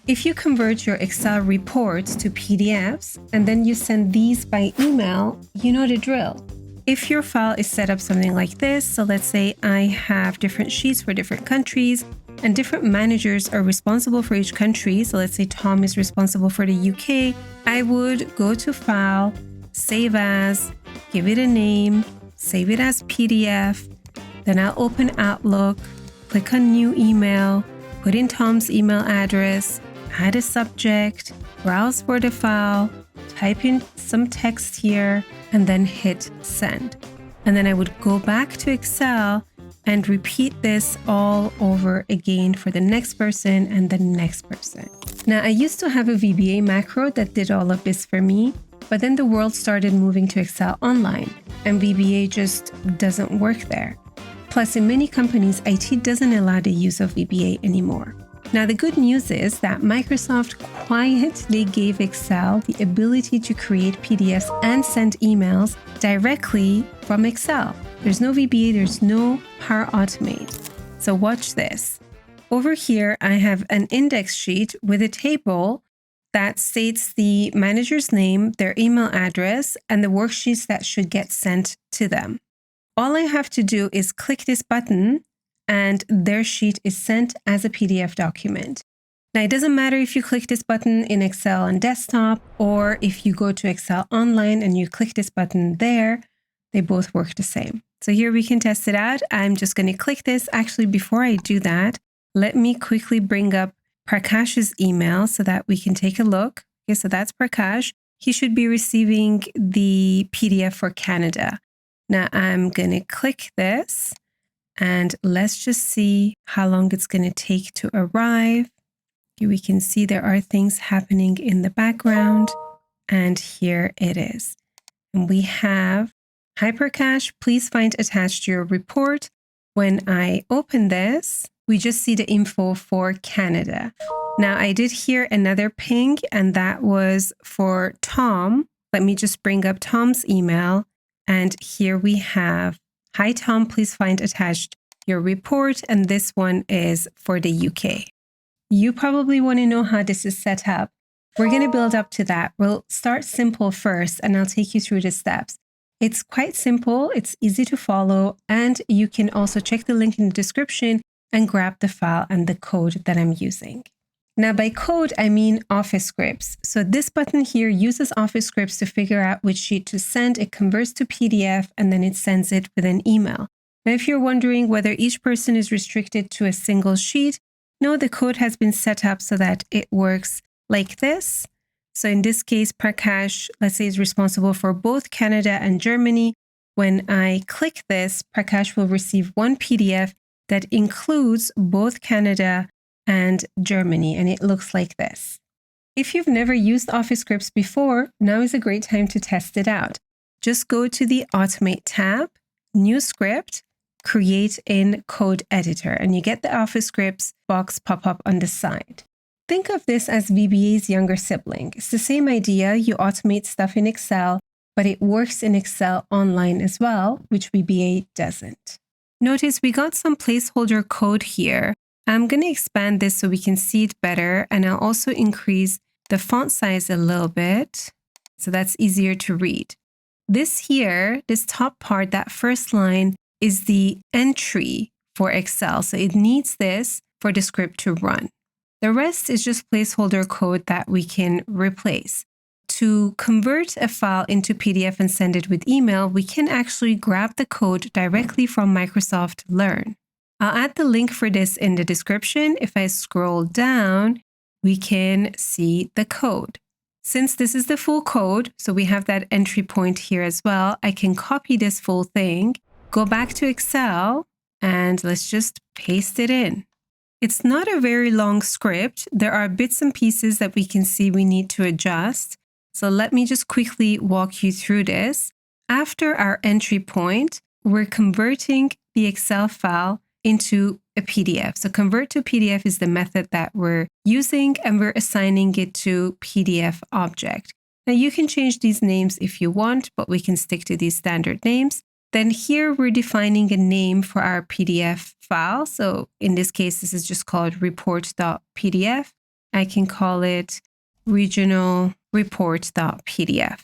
If you convert your Excel reports to PDFs and then you send these by email, you know the drill. If your file is set up something like this, so let's say I have different sheets for different countries and different managers are responsible for each country. So let's say Tom is responsible for the UK. I would go to File, Save As, give it a name, save it as PDF. Then I'll open Outlook, click on New Email, put in Tom's email address, add a subject, browse for the file, type in some text here, and then hit send. And then I would go back to Excel and repeat this all over again for the next person and the next person. Now, I used to have a VBA macro that did all of this for me, but then the world started moving to Excel Online, and VBA just doesn't work there. Plus, in many companies, IT doesn't allow the use of VBA anymore. Now, the good news is that Microsoft quietly gave Excel the ability to create PDFs and send emails directly from Excel. There's no VBA, there's no Power Automate. So watch this. Over here, I have an index sheet with a table that states the manager's name, their email address, and the worksheets that should get sent to them. All I have to do is click this button and their sheet is sent as a PDF document. Now, it doesn't matter if you click this button in Excel on desktop or if you go to Excel Online and you click this button there, they both work the same. So here we can test it out. I'm just going to click this. Actually, before I do that, let me quickly bring up Prakash's email so that we can take a look. Okay, so that's Prakash. He should be receiving the PDF for Canada. Now I'm going to click this and let's just see how long it's going to take to arrive. Here we can see there are things happening in the background, and here it is. And we have, hi Prakash, please find attached your report. When I open this, we just see the info for Canada. Now I did hear another ping, and that was for Tom. Let me just bring up Tom's email. And here we have, hi Tom, please find attached your report. And this one is for the UK. You probably want to know how this is set up. We're going to build up to that. We'll start simple first, and I'll take you through the steps. It's quite simple. It's easy to follow. And you can also check the link in the description and grab the file and the code that I'm using. Now, by code, I mean Office scripts. So this button here uses Office scripts to figure out which sheet to send. It converts to PDF, and then it sends it with an email. Now, if you're wondering whether each person is restricted to a single sheet, no, the code has been set up so that it works like this. So in this case, Prakash, let's say, is responsible for both Canada and Germany. When I click this, Prakash will receive one PDF that includes both Canada and Germany, and it looks like this. If you've never used Office scripts before, now is a great time to test it out. Just go to the Automate tab, New Script, Create in Code Editor, and you get the Office scripts box pop up on the side. Think of this as VBA's younger sibling. It's the same idea. You automate stuff in Excel, but it works in Excel Online as well, which VBA doesn't. Notice we got some placeholder code here. I'm going to expand this so we can see it better, and I'll also increase the font size a little bit so that's easier to read. This here, this top part, that first line, is the entry for Excel. So it needs this for the script to run. The rest is just placeholder code that we can replace. To convert a file into PDF and send it with email, we can actually grab the code directly from Microsoft Learn. I'll add the link for this in the description. If I scroll down, we can see the code. Since this is the full code, so we have that entry point here as well, I can copy this full thing, go back to Excel, and let's just paste it in. It's not a very long script. There are bits and pieces that we can see we need to adjust. So let me just quickly walk you through this. After our entry point, we're converting the Excel file into a PDF. So convertToPdf is the method that we're using, and we're assigning it to PDF object. Now you can change these names if you want, but we can stick to these standard names. Then here we're defining a name for our PDF file. So in this case, this is just called report.pdf. I can call it regional report.pdf.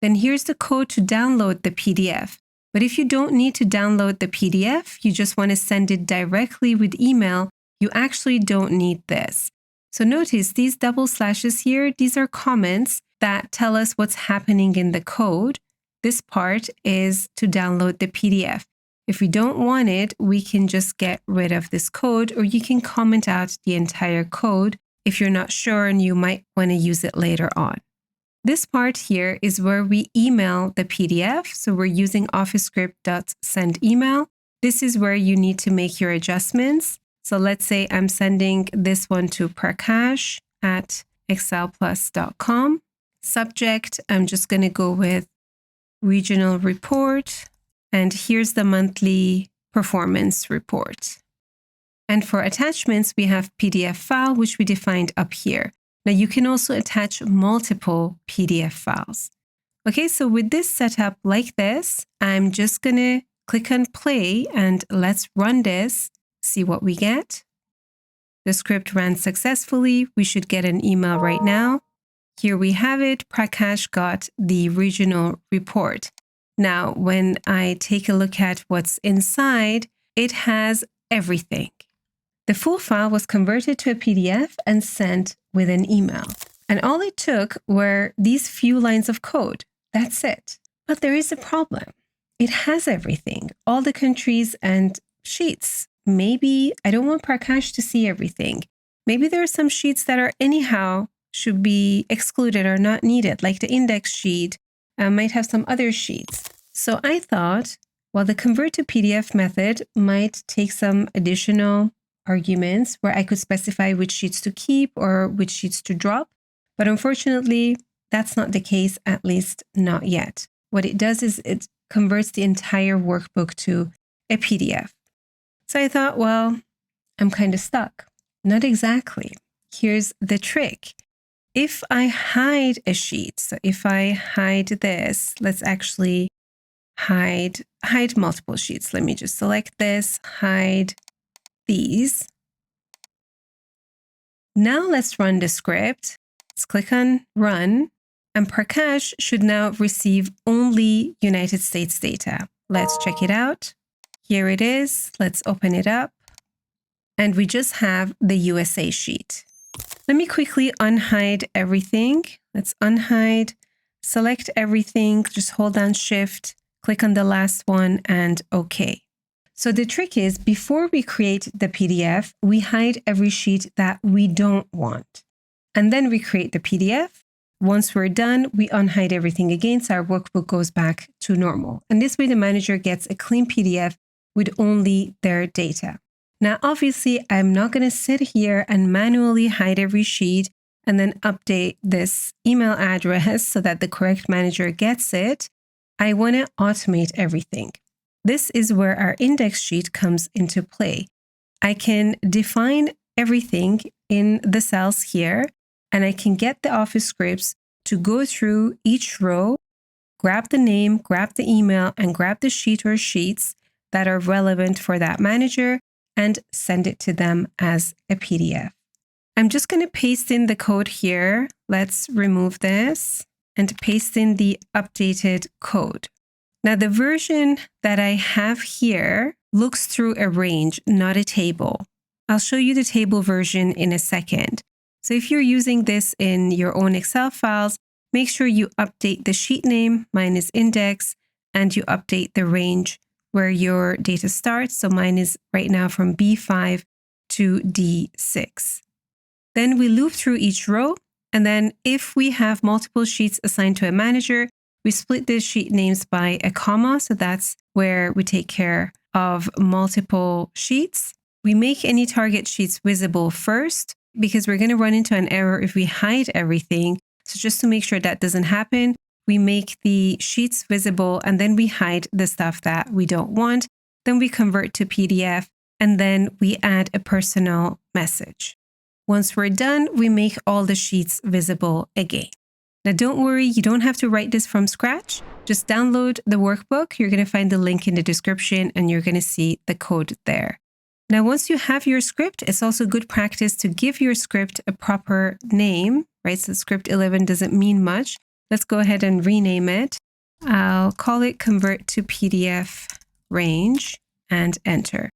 Then here's the code to download the PDF. But if you don't need to download the PDF, you just want to send it directly with email, you actually don't need this. So notice these double slashes here, these are comments that tell us what's happening in the code. This part is to download the PDF. If we don't want it, we can just get rid of this code, or you can comment out the entire code if you're not sure and you might want to use it later on. This part here is where we email the PDF. So we're using OfficeScript.sendEmail. This is where you need to make your adjustments. So let's say I'm sending this one to prakash@excelplus.com. Subject, I'm just going to go with regional report. And here's the monthly performance report. And for attachments, we have PDF file, which we defined up here. Now you can also attach multiple PDF files. Okay, so with this setup like this, I'm just going to click on play and let's run this, see what we get. The script ran successfully. We should get an email right now. Here we have it. Prakash got the regional report. Now, when I take a look at what's inside, it has everything. The full file was converted to a PDF and sent with an email. And all it took were these few lines of code. That's it. But there is a problem. It has everything, all the countries and sheets. Maybe I don't want Prakash to see everything. Maybe there are some sheets that are anyhow should be excluded or not needed, like the index sheet might have some other sheets. So I thought, well, the convertToPdf method might take some additional arguments where I could specify which sheets to keep or which sheets to drop. But unfortunately, that's not the case, at least not yet. What it does is it converts the entire workbook to a PDF. So I thought, well, I'm kind of stuck. Not exactly. Here's the trick. If I hide a sheet, so if I hide this, let's actually hide multiple sheets. Let me just select this, hide these. Now let's run the script. Let's click on run, and Prakash should now receive only United States data. Let's check it out. Here it is. Let's open it up. And we just have the USA sheet. Let me quickly unhide everything. Let's unhide, select everything, just hold down Shift, click on the last one, and OK. So the trick is, before we create the PDF, we hide every sheet that we don't want. And then we create the PDF. Once we're done, we unhide everything again, so our workbook goes back to normal. And this way the manager gets a clean PDF with only their data. Now, obviously, I'm not going to sit here and manually hide every sheet and then update this email address so that the correct manager gets it. I want to automate everything. This is where our index sheet comes into play. I can define everything in the cells here, and I can get the Office scripts to go through each row, grab the name, grab the email, and grab the sheet or sheets that are relevant for that manager and send it to them as a PDF. I'm just going to paste in the code here. Let's remove this and paste in the updated code. Now, the version that I have here looks through a range, not a table. I'll show you the table version in a second. So if you're using this in your own Excel files, make sure you update the sheet name, mine is index, and you update the range where your data starts. So mine is right now from B5 to D6. Then we loop through each row. And then if we have multiple sheets assigned to a manager, we split the sheet names by a comma. So that's where we take care of multiple sheets. We make any target sheets visible first because we're going to run into an error if we hide everything. So just to make sure that doesn't happen, we make the sheets visible and then we hide the stuff that we don't want. Then we convert to PDF and then we add a personal message. Once we're done, we make all the sheets visible again. Now, don't worry, you don't have to write this from scratch. Just download the workbook. You're going to find the link in the description and you're going to see the code there. Now, once you have your script, it's also good practice to give your script a proper name, right? So script 11 doesn't mean much. Let's go ahead and rename it. I'll call it convertToPdf range and enter.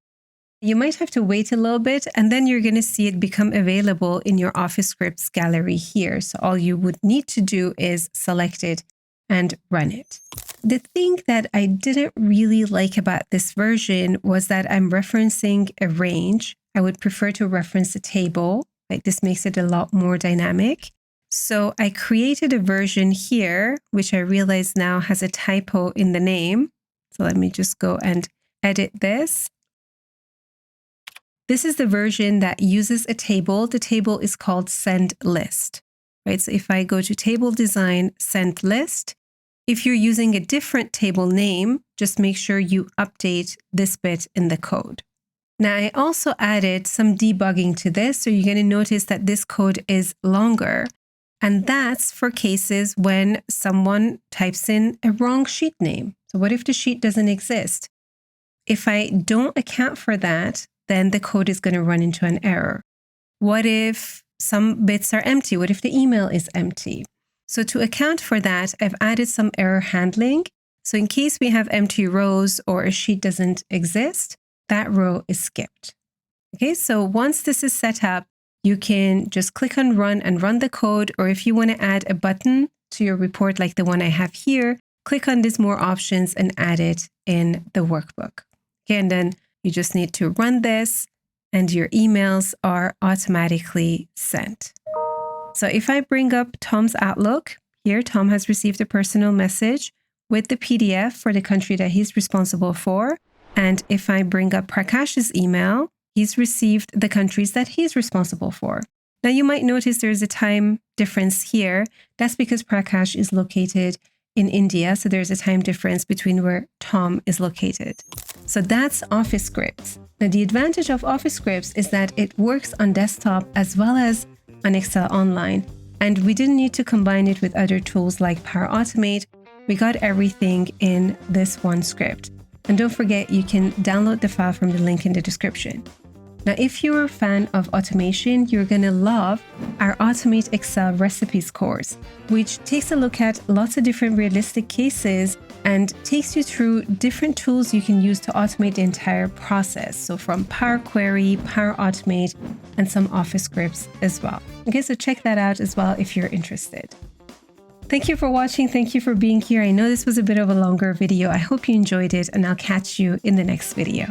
You might have to wait a little bit, and then you're going to see it become available in your Office Scripts gallery here. So all you would need to do is select it and run it. The thing that I didn't really like about this version was that I'm referencing a range. I would prefer to reference a table. Right? This makes it a lot more dynamic. So I created a version here, which I realize now has a typo in the name. So let me just go and edit this. This is the version that uses a table. The table is called sendList, right? So if I go to table design, sendList, if you're using a different table name, just make sure you update this bit in the code. Now, I also added some debugging to this. So you're going to notice that this code is longer. And that's for cases when someone types in a wrong sheet name. So what if the sheet doesn't exist? If I don't account for that, then the code is going to run into an error. What if some bits are empty? What if the email is empty? So to account for that, I've added some error handling. So in case we have empty rows or a sheet doesn't exist, that row is skipped. Okay, so once this is set up, you can just click on run and run the code. Or if you want to add a button to your report like the one I have here, click on these more options and add it in the workbook. Okay, and then you just need to run this and your emails are automatically sent. So if I bring up Tom's Outlook, here Tom has received a personal message with the PDF for the country that he's responsible for. And if I bring up Prakash's email, he's received the countries that he's responsible for. Now you might notice there's a time difference here. That's because Prakash is located in India, so there's a time difference between where Tom is located. So that's Office Scripts. Now the advantage of Office Scripts is that it works on desktop as well as on Excel Online. And we didn't need to combine it with other tools like Power Automate. We got everything in this one script. And don't forget, you can download the file from the link in the description. Now, if you're a fan of automation, you're going to love our Automate Excel Recipes course, which takes a look at lots of different realistic cases and takes you through different tools you can use to automate the entire process. So from Power Query, Power Automate, and some Office Scripts as well. Okay, so check that out as well if you're interested. Thank you for watching. Thank you for being here. I know this was a bit of a longer video. I hope you enjoyed it, and I'll catch you in the next video.